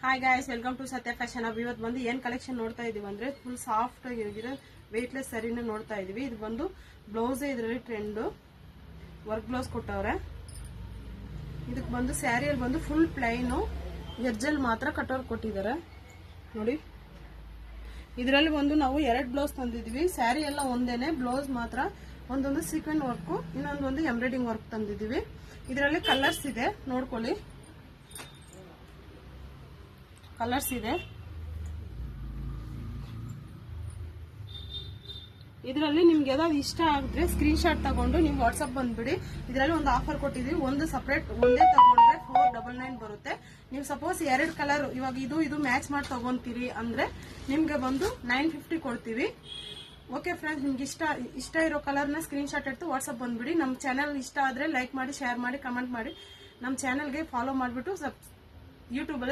Hi guys, welcome to ಸತ್ಯ fashion hub. ಇವತ್ತು ಬಂದು ಏನ್ ಕಲೆಕ್ಷನ್ ನೋಡ್ತಾ ಇದೀವಿ ಅಂದ್ರೆ ಫುಲ್ ಸಾಫ್ಟ್ ಆಗಿರೋ ವೆಯ್ಟ್ಲೆಸ್ ಸರಿನ ನೋಡ್ತಾ ಇದೀವಿ. ಇದು ಬಂದು ಬ್ಲೌಸ್, ಇದರಲ್ಲಿ ಟ್ರೆಂಡ್ ವರ್ಕ್ ಬ್ಲೌಸ್ ಕೊಟ್ಟವ್ರೆ. ಇದಕ್ಕೆ ಬಂದು ಸ್ಯಾರಿಯಲ್ಲಿ ಬಂದು ಫುಲ್ ಪ್ಲೈನು, ಎಡ್ಜಲ್ಲಿ ಮಾತ್ರ ಕಟೋರ್ ಕೊಟ್ಟಿದ್ದಾರೆ ನೋಡಿ. ಇದರಲ್ಲಿ ಬಂದು ನಾವು 2 ಬ್ಲೌಸ್ ತಂದಿದ್ವಿ. ಸ್ಯಾರಿ ಎಲ್ಲ ಒಂದೇನೆ, ಬ್ಲೌಸ್ ಮಾತ್ರ ಒಂದೊಂದು ಸೀಕ್ವೆನ್ ವರ್ಕ್, ಇನ್ನೊಂದೊಂದು ಎಂಬ್ರಾಯ್ಡಿಂಗ್ ವರ್ಕ್ ತಂದಿದ್ದೀವಿ. ಇದರಲ್ಲಿ ಕಲರ್ಸ್ ಇದೆ, ನೋಡ್ಕೊಳ್ಳಿ. ಕಲರ್ಸ್ ಇದೆ. ಇದರಲ್ಲಿ ನಿಮ್ಗೆ ಯಾವ್ದಾದ್ರು ಇಷ್ಟ ಆಗಿದ್ರೆ ಸ್ಕ್ರೀನ್ ಶಾಟ್ ತಗೊಂಡು ನೀವು ವಾಟ್ಸ್ಆಪ್ ಬಂದ್ಬಿಡಿ. ಇದರಲ್ಲಿ ಒಂದು ಆಫರ್ ಕೊಟ್ಟಿದೀವಿ. ಒಂದು ಸಪರೇಟ್ ಒಂದೇ ತಗೊಂಡ್ರೆ 499 ಬರುತ್ತೆ. ನೀವು ಸಪೋಸ್ 2 ಕಲರ್, ಇವಾಗ ಇದು ಮ್ಯಾಚ್ ಮಾಡಿ ತಗೊಂತೀರಿ ಅಂದ್ರೆ ನಿಮ್ಗೆ ಬಂದು 950 ಕೊಡ್ತೀವಿ. ಓಕೆ ಫ್ರೆಂಡ್ಸ್, ನಿಮ್ಗೆ ಇಷ್ಟ ಇರೋ ಕಲರ್ನ ಸ್ಕ್ರೀನ್ ಶಾಟ್ எடுத்து ವಾಟ್ಸ್ಆಪ್ ಬಂದ್ಬಿಡಿ. ನಮ್ಮ ಚಾನಲ್ ಇಷ್ಟ ಆದ್ರೆ ಲೈಕ್ ಮಾಡಿ, ಶೇರ್ ಮಾಡಿ, ಕಮೆಂಟ್ ಮಾಡಿ. ನಮ್ಮ ಚಾನಲ್ಗೆ ಫಾಲೋ ಮಾಡಿಬಿಟ್ಟು ಯೂಟ್ಯೂಬ್ ಅಲ್ಲಿ